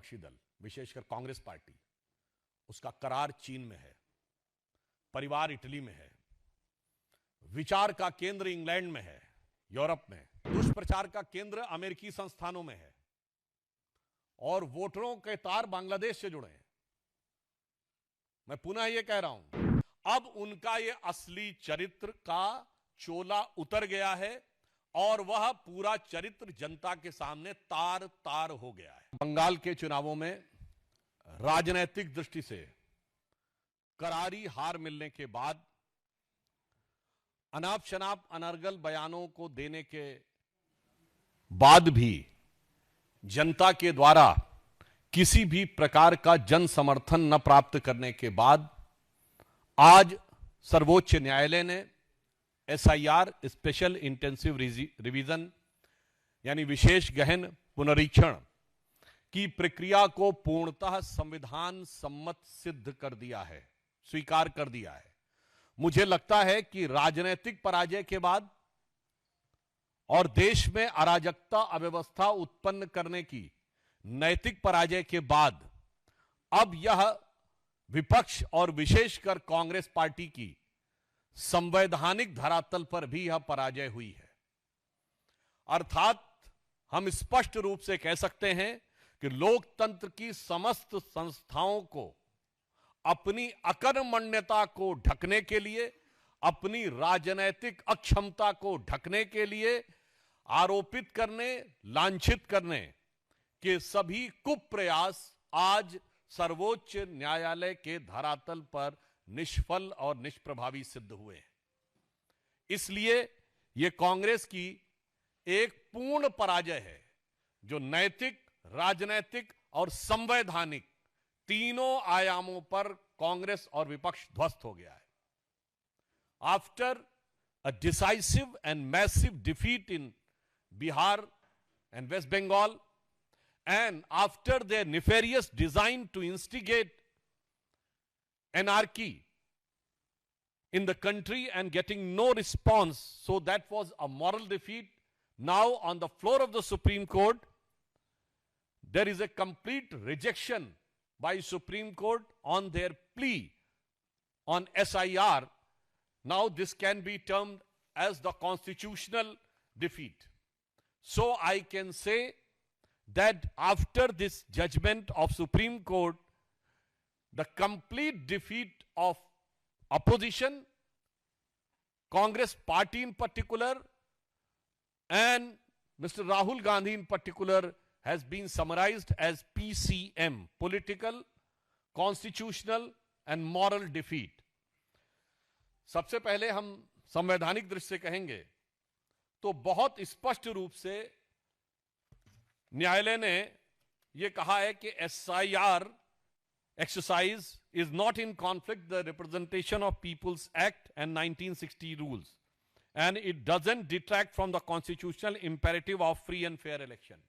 विपक्षी दल, विशेषकर कांग्रेस पार्टी, उसका करार चीन में है, परिवार इटली में है, विचार का केंद्र इंग्लैंड में है, यूरोप में, दुष्प्रचार का केंद्र अमेरिकी संस्थानों में है, और वोटरों के तार बांग्लादेश से जुड़े हैं। मैं पुनः यह कह रहा हूं, अब उनका यह असली चरित्र का चोला उतर गया है और वह पूरा चरित्र जनता के सामने तार तार हो गया है। बंगाल के चुनावों में राजनीतिक दृष्टि से करारी हार मिलने के बाद अनाप शनाप अनर्गल बयानों को देने के बाद भी जनता के द्वारा किसी भी प्रकार का जन समर्थन न प्राप्त करने के बाद आज सर्वोच्च न्यायालय ने एसआईआर, स्पेशल इंटेंसिव रिवीजन, यानी विशेष गहन पुनरीक्षण की प्रक्रिया को पूर्णतः संविधान सम्मत सिद्ध कर दिया है, स्वीकार कर दिया है। मुझे लगता है कि राजनीतिक पराजय के बाद और देश में अराजकता अव्यवस्था उत्पन्न करने की नैतिक पराजय के बाद अब यह विपक्ष और विशेषकर कांग्रेस पार्टी की संवैधानिक धरातल पर भी यह पराजय हुई है। अर्थात हम स्पष्ट रूप से कह सकते हैं कि लोकतंत्र की समस्त संस्थाओं को अपनी अकर्मण्यता को ढकने के लिए, अपनी राजनैतिक अक्षमता को ढकने के लिए आरोपित करने, लांछित करने के सभी कुप्रयास आज सर्वोच्च न्यायालय के धरातल पर निष्फल और निष्प्रभावी सिद्ध हुए हैं। इसलिए यह कांग्रेस की एक पूर्ण पराजय है, जो नैतिक, राजनैतिक और संवैधानिक तीनों आयामों पर कांग्रेस और विपक्ष ध्वस्त हो गया है। After a decisive and massive defeat in Bihar and West Bengal, and after their nefarious design to instigate anarchy in the country and getting no response, so that was a moral defeat. Now on the floor of the Supreme Court, there is a complete rejection by Supreme Court on their plea on SIR. Now this can be termed as the constitutional defeat. So I can say that after this judgment of Supreme Court, the complete defeat of opposition, Congress party in particular, and Mr. Rahul Gandhi in particular has been summarized as PCM, political, constitutional and moral defeat. सबसे पहले हम संवैधानिक दृष्टि से कहेंगे तो बहुत स्पष्ट रूप से न्यायालय ने यह कहा है कि SIR exercise is not in conflict the representation of people's act and 1960 rules and it doesn't detract from the constitutional imperative of free and fair election.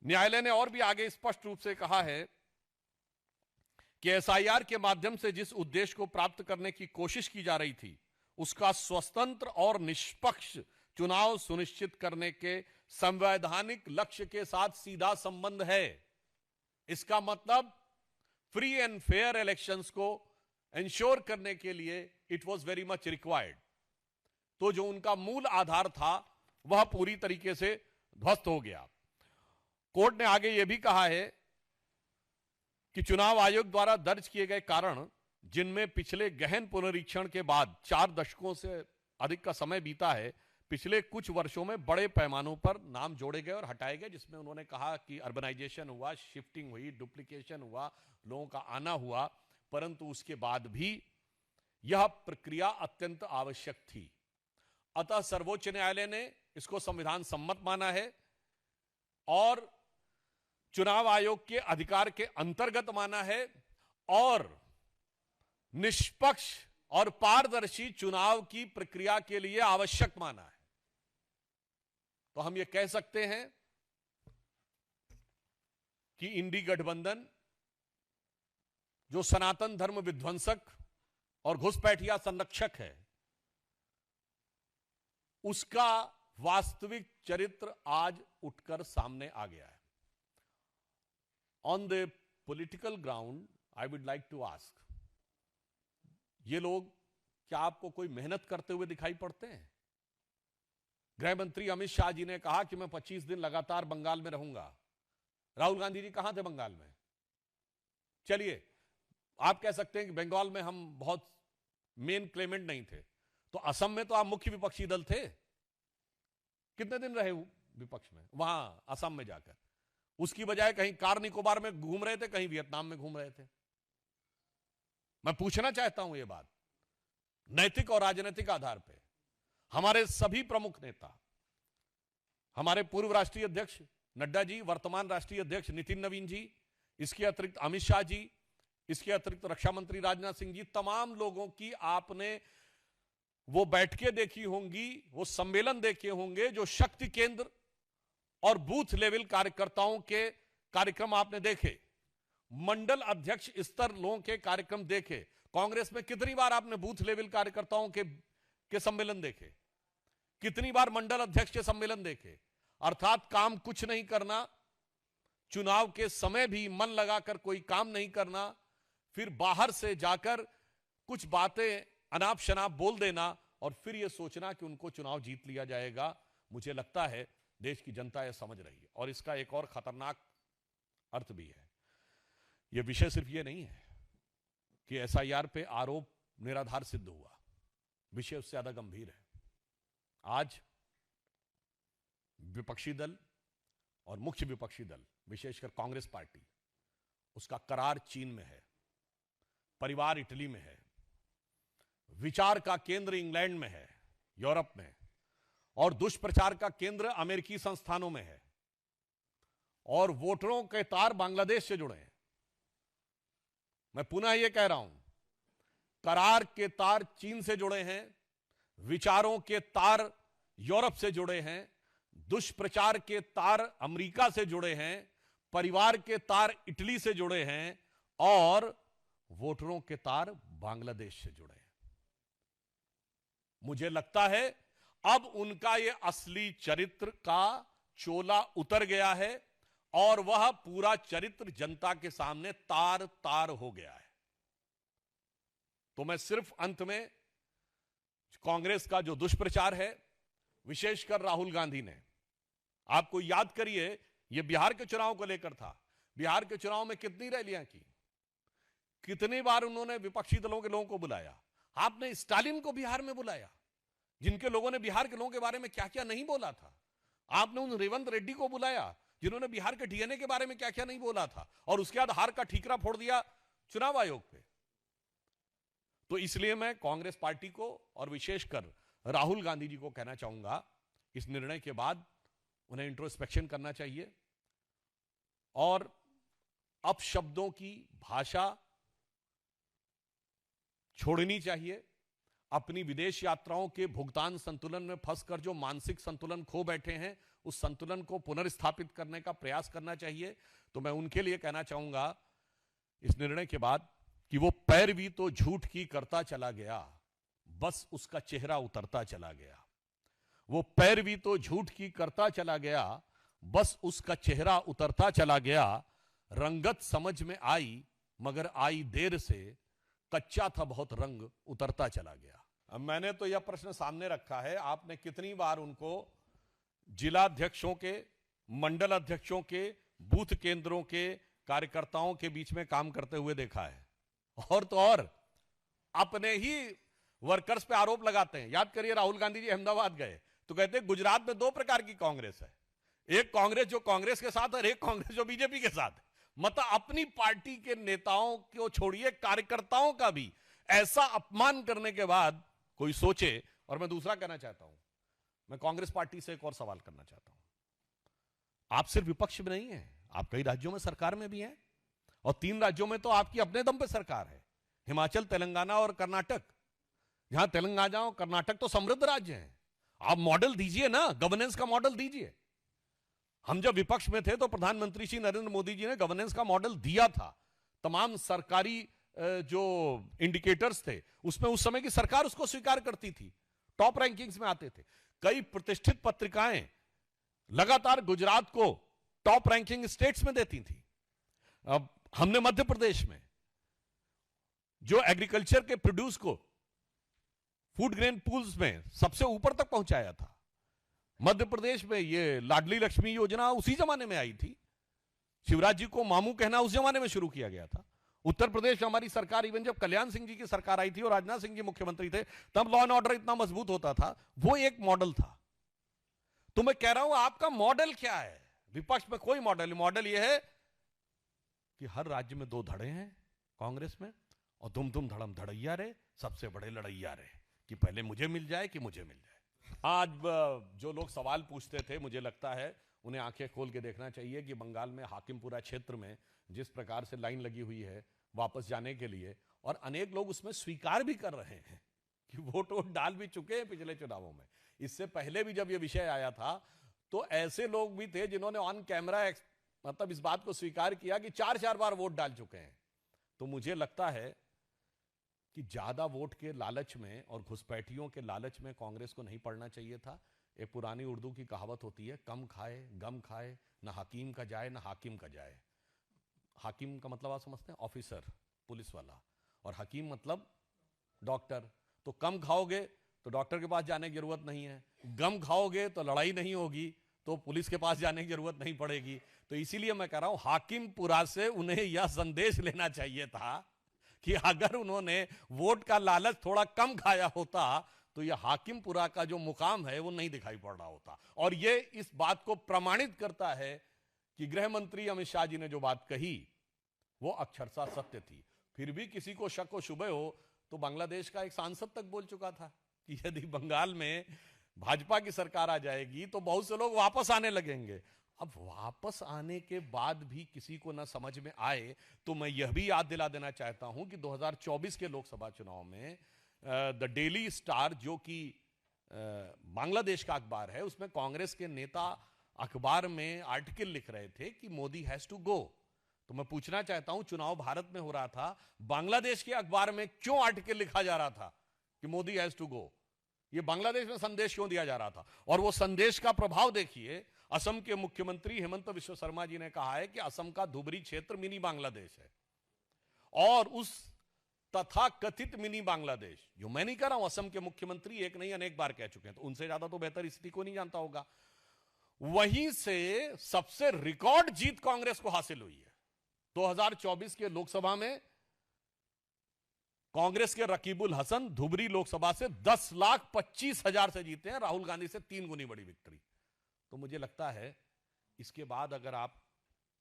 न्यायालय ने और भी आगे स्पष्ट रूप से कहा है कि एसआईआर के माध्यम से जिस उद्देश्य को प्राप्त करने की कोशिश की जा रही थी, उसका स्वतंत्र और निष्पक्ष चुनाव सुनिश्चित करने के संवैधानिक लक्ष्य के साथ सीधा संबंध है। इसका मतलब फ्री एंड फेयर इलेक्शंस को इंश्योर करने के लिए it was very much required. तो जो उनका मूल आधार था वह पूरी तरीके से ध्वस्त हो गया। कोर्ट ने आगे यह भी कहा है कि चुनाव आयोग द्वारा दर्ज किए गए कारण, जिनमें पिछले गहन पुनरीक्षण के बाद 4 दशकों से अधिक का समय बीता है, पिछले कुछ वर्षों में बड़े पैमानों पर नाम जोड़े गए और हटाए गए, जिसमें उन्होंने कहा कि अर्बनाइजेशन हुआ, शिफ्टिंग हुई, डुप्लीकेशन हुआ, लोगों का आना हुआ, परंतु उसके बाद भी यह प्रक्रिया अत्यंत आवश्यक थी। अतः सर्वोच्च न्यायालय ने इसको संविधान सम्मत माना है और चुनाव आयोग के अधिकार के अंतर्गत माना है और निष्पक्ष और पारदर्शी चुनाव की प्रक्रिया के लिए आवश्यक माना है। तो हम ये कह सकते हैं कि इंडी गठबंधन, जो सनातन धर्म विध्वंसक और घुसपैठिया संरक्षक है, उसका वास्तविक चरित्र आज उठकर सामने आ गया है। On the political ground I would like to ask, ये लोग क्या आपको कोई मेहनत करते हुए दिखाई पड़ते हैं? गृह मंत्री अमित शाह जी ने कहा कि मैं 25 दिन लगातार बंगाल में रहूंगा। राहुल गांधी जी कहां थे बंगाल में? चलिए, आप कह सकते हैं कि बंगाल में हम बहुत मेन क्लेमेंट नहीं थे, तो असम में तो आप मुख्य विपक्षी दल थे। कितने दिन रहे विपक्ष में वहां असम में जाकर? उसकी बजाय कहीं कार निकोबार में घूम रहे थे, कहीं वियतनाम में घूम रहे थे। मैं पूछना चाहता हूं यह बात नैतिक और राजनीतिक आधार पर। हमारे सभी प्रमुख नेता, हमारे पूर्व राष्ट्रीय अध्यक्ष नड्डा जी, वर्तमान राष्ट्रीय अध्यक्ष नितिन नवीन जी, इसके अतिरिक्त अमित शाह जी, इसके अतिरिक्त रक्षा मंत्री राजनाथ सिंह जी, तमाम लोगों की आपने वो बैठकें देखी होंगी, वो सम्मेलन देखे होंगे, जो शक्ति केंद्र और बूथ लेवल कार्यकर्ताओं के कार्यक्रम आपने देखे, मंडल अध्यक्ष स्तर लोगों के कार्यक्रम देखे। कांग्रेस में कितनी बार आपने बूथ लेवल कार्यकर्ताओं के सम्मेलन देखे? कितनी बार मंडल अध्यक्ष के सम्मेलन देखे? अर्थात काम कुछ नहीं करना, चुनाव के समय भी मन लगाकर कोई काम नहीं करना, फिर बाहर से जाकर कुछ बातें अनाप शनाप बोल देना और फिर यह सोचना कि उनको चुनाव जीत लिया जाएगा। मुझे लगता है देश की जनता यह समझ रही है। और इसका एक और खतरनाक अर्थ भी है। यह विषय सिर्फ यह नहीं है कि एसआईआर पे आरोप निराधार सिद्ध हुआ, विषय उससे ज्यादा गंभीर है। आज विपक्षी दल और मुख्य विपक्षी दल, विशेषकर कांग्रेस पार्टी, उसका करार चीन में है, परिवार इटली में है, विचार का केंद्र इंग्लैंड में है, यूरोप में, और दुष्प्रचार का केंद्र अमेरिकी संस्थानों में है, और वोटरों के तार बांग्लादेश से जुड़े हैं। मैं पुनः यह कह रहा हूं, करार के तार चीन से जुड़े हैं, विचारों के तार यूरोप से जुड़े हैं, दुष्प्रचार के तार अमेरिका से जुड़े हैं, परिवार के तार इटली से जुड़े हैं, और वोटरों के तार बांग्लादेश से जुड़े हैं। मुझे लगता है अब उनका यह असली चरित्र का चोला उतर गया है और वह पूरा चरित्र जनता के सामने तार तार हो गया है। तो मैं सिर्फ अंत में कांग्रेस का जो दुष्प्रचार है, विशेषकर राहुल गांधी ने, आपको याद करिए, यह बिहार के चुनाव को लेकर था। बिहार के चुनाव में कितनी रैलियां की, कितनी बार उन्होंने विपक्षी दलों के लोगों को बुलाया। आपने स्टालिन को बिहार में बुलाया, जिनके लोगों ने बिहार के लोगों के बारे में क्या क्या नहीं बोला था। आपने उन रेवंत रेड्डी को बुलाया, जिन्होंने बिहार के डीएनए के बारे में क्या क्या नहीं बोला था, और उसके बाद हार का ठीकरा फोड़ दिया चुनाव आयोग पे। तो इसलिए मैं कांग्रेस पार्टी को और विशेषकर राहुल गांधी जी को कहना चाहूंगा, इस निर्णय के बाद उन्हें इंट्रोस्पेक्शन करना चाहिए और अपशब्दों की भाषा छोड़नी चाहिए। अपनी विदेश यात्राओं के भुगतान संतुलन में फंसकर जो मानसिक संतुलन खो बैठे हैं, उस संतुलन को पुनर्स्थापित करने का प्रयास करना चाहिए। तो मैं उनके लिए कहना चाहूंगा इस निर्णय के बाद कि वो पैरवी तो झूठ की करता चला गया, बस उसका चेहरा उतरता चला गया। वो पैरवी तो झूठ की करता चला गया, बस उसका चेहरा उतरता चला गया। रंगत समझ में आई मगर आई देर से, कच्चा था बहुत रंग उतरता चला गया। अब मैंने तो यह प्रश्न सामने रखा है, आपने कितनी बार उनको जिलाध्यक्षों के, मंडल अध्यक्षों के, बूथ केंद्रों के कार्यकर्ताओं के बीच में काम करते हुए देखा है? और तो और अपने ही वर्कर्स पे आरोप लगाते हैं। याद करिए, राहुल गांधी जी अहमदाबाद गए तो कहते हैं गुजरात में दो प्रकार की कांग्रेस है, एक कांग्रेस जो कांग्रेस के साथ है और एक कांग्रेस जो बीजेपी के साथ है। मतलब अपनी पार्टी के नेताओं को छोड़िए, कार्यकर्ताओं का भी ऐसा अपमान करने के बाद कोई सोचे। और मैं दूसरा कहना चाहता हूं, मैं कांग्रेस पार्टी से एक और सवाल करना चाहता हूं। आप सिर्फ विपक्ष में नहीं है, आप कई राज्यों में सरकार में भी हैं, और 3 राज्यों में तो आपकी अपने दम पे सरकार है, हिमाचल, तेलंगाना और कर्नाटक। जहां तेलंगाना और कर्नाटक तो समृद्ध राज्य हैं, आप मॉडल दीजिए ना, गवर्नेंस का मॉडल दीजिए। हम जब विपक्ष में थे तो प्रधानमंत्री श्री नरेंद्र मोदी जी ने गवर्नेंस का मॉडल दिया था। तमाम सरकारी जो इंडिकेटर्स थे उसमें उस समय की सरकार उसको स्वीकार करती थी, टॉप रैंकिंग्स में आते थे। कई प्रतिष्ठित पत्रिकाएं लगातार गुजरात को टॉप रैंकिंग स्टेट्स में देती थी। अब हमने मध्य प्रदेश में जो एग्रीकल्चर के प्रोड्यूस को फूड ग्रेन पूल्स में सबसे ऊपर तक पहुंचाया था। मध्य प्रदेश में ये लाडली लक्ष्मी योजना उसी जमाने में आई थी। शिवराज जी को मामू कहना उस जमाने में शुरू किया गया था। उत्तर प्रदेश में हमारी सरकार, इवन जब कल्याण सिंह जी की सरकार आई थी और राजनाथ सिंह जी मुख्यमंत्री थे, तब लॉ एंड ऑर्डर इतना मजबूत होता था। वो एक मॉडल था। तो मैं कह रहा हूं, आपका मॉडल क्या है? विपक्ष में कोई मॉडल यह है कि हर राज्य में 2 धड़े हैं कांग्रेस में, और दुम धड़म धड़ैया रे, सबसे बड़े लड़ैया रे, कि पहले मुझे मिल जाए कि मुझे मिल जाए। आज जो लोग सवाल पूछते थे, मुझे लगता है उन्हें आंखें खोल के देखना चाहिए कि बंगाल में हाकिमपुरा क्षेत्र में जिस प्रकार से लाइन लगी हुई है वापस जाने के लिए, और अनेक लोग उसमें स्वीकार भी कर रहे हैं कि वोट डाल भी चुके हैं पिछले चुनावों में। इससे पहले भी जब यह विषय आया था तो ऐसे लोग भी थे जिन्होंने ऑन कैमरा मतलब इस बात को स्वीकार किया कि 4-4 बार वोट डाल चुके हैं। तो मुझे लगता है कि ज्यादा वोट के लालच में और घुसपैठियों के लालच में कांग्रेस को नहीं पड़ना चाहिए था। एक पुरानी उर्दू की कहावत होती है, कम खाए गम खाए, ना हकीम का जाए ना हाकिम का जाए। हाकिम का मतलब आप समझते हैं, ऑफिसर, पुलिस वाला, और हकीम मतलब डॉक्टर। तो कम खाओगे तो डॉक्टर के पास जाने की जरूरत नहीं है, गम खाओगे तो लड़ाई नहीं होगी, तो पुलिस के पास जाने की जरूरत नहीं पड़ेगी। तो इसीलिए मैं कह रहा हूं, हाकिमपुरा से उन्हें यह संदेश लेना चाहिए था कि अगर उन्होंने वोट का लालच थोड़ा कम खाया होता तो यह हाकिमपुरा का जो मुकाम है वो नहीं दिखाई पड़ रहा होता। और यह इस बात को प्रमाणित करता है कि गृह मंत्री अमित शाह जी ने जो बात कही वो अक्षरशः सत्य थी। फिर भी किसी को शक व शुबह हो तो बांग्लादेश का एक सांसद तक बोल चुका था कि यदि बंगाल में भाजपा की सरकार आ जाएगी तो बहुत से लोग वापस आने लगेंगे। अब वापस आने के बाद भी किसी को ना समझ में आए तो मैं यह भी याद दिला देना चाहता हूं कि 2024 के लोकसभा चुनाव में द डेली स्टार, जो कि बांग्लादेश का अखबार है, उसमें कांग्रेस के नेता अखबार में आर्टिकल लिख रहे थे कि मोदी हैज टू गो। तो मैं पूछना चाहता हूं, चुनाव भारत में हो रहा था, बांग्लादेश के अखबार में क्यों आर्टिकल लिखा जा रहा था कि मोदी हैज टू गो? ये बांग्लादेश में संदेश क्यों दिया जा रहा था? और वो संदेश का प्रभाव देखिए। असम के मुख्यमंत्री हेमंत बिश्व शर्मा जी ने कहा है कि असम का धुबरी क्षेत्र मिनी बांग्लादेश है, और उस तथा कथित मिनी बांग्लादेश, जो मैं नहीं कह रहा हूं, असम के मुख्यमंत्री एक नहीं अनेक बार कह चुके हैं, तो उनसे ज्यादा तो बेहतर स्थिति को नहीं जानता होगा। वहीं से सबसे रिकॉर्ड जीत कांग्रेस को हासिल हुई है। 2024 के लोकसभा में कांग्रेस के रकीबुल हसन धुबरी लोकसभा से 10,25,000 से जीते हैं, राहुल गांधी से 3 गुनी बड़ी विक्ट्री। तो मुझे लगता है इसके बाद अगर आप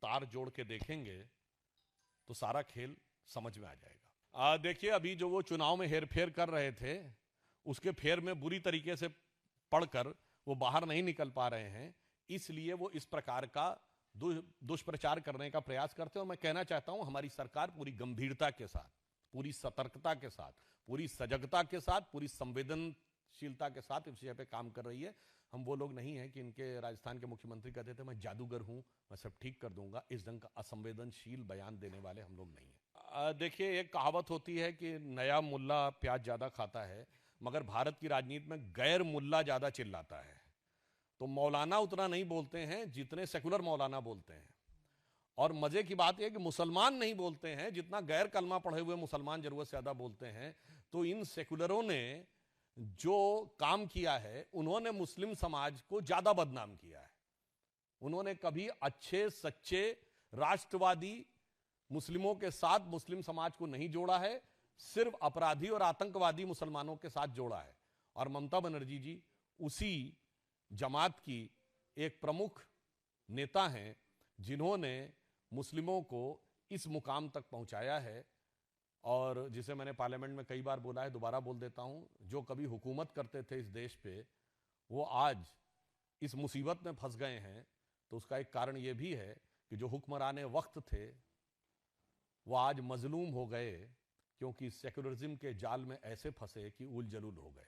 तार जोड़ के देखेंगे तो सारा खेल समझ में आ जाएगा। देखिए, अभी जो वो चुनाव में हेरफेर कर रहे थे, उसके फेर में बुरी तरीके से पढ़कर वो बाहर नहीं निकल पा रहे हैं, इसलिए वो इस प्रकार का दुष्प्रचार करने का प्रयास करते हैं। और मैं कहना चाहता हूं, हमारी सरकार पूरी गंभीरता के साथ, पूरी सतर्कता के साथ, पूरी सजगता के साथ, पूरी संवेदनशीलता के साथ इस विषय पे काम कर रही है। हम वो लोग नहीं हैं कि इनके राजस्थान के मुख्यमंत्री कहते थे मैं जादूगर हूं, मैं सब ठीक कर दूंगा। इस ढंग का असंवेदनशील बयान देने वाले हम लोग नहीं हैं। देखिए, एक कहावत होती है कि नया मुल्ला प्याज ज्यादा खाता है, मगर भारत की राजनीति में गैर मुल्ला ज्यादा चिल्लाता है। तो मौलाना उतना नहीं बोलते हैं जितने सेकुलर मौलाना बोलते हैं, और मजे की बात यह कि मुसलमान नहीं बोलते हैं जितना गैर कलमा पढ़े हुए मुसलमान जरूरत से ज्यादा बोलते हैं। तो इन सेकुलरों ने जो काम किया है, उन्होंने मुस्लिम समाज को ज्यादा बदनाम किया है। उन्होंने कभी अच्छे सच्चे राष्ट्रवादी मुस्लिमों के साथ मुस्लिम समाज को नहीं जोड़ा है, सिर्फ अपराधी और आतंकवादी मुसलमानों के साथ जोड़ा है। और ममता बनर्जी जी उसी जमात की एक प्रमुख नेता हैं जिन्होंने मुस्लिमों को इस मुकाम तक पहुंचाया है। और जिसे मैंने पार्लियामेंट में कई बार बोला है, दोबारा बोल देता हूं, जो कभी हुकूमत करते थे इस देश पे, वो आज इस मुसीबत में फंस गए हैं। तो उसका एक कारण यह भी है कि जो हुक्मराने वक्त थे वो आज मजलूम हो गए, क्योंकि सेकुलरिज्म के जाल में ऐसे फंसे कि उल जलूल हो गए।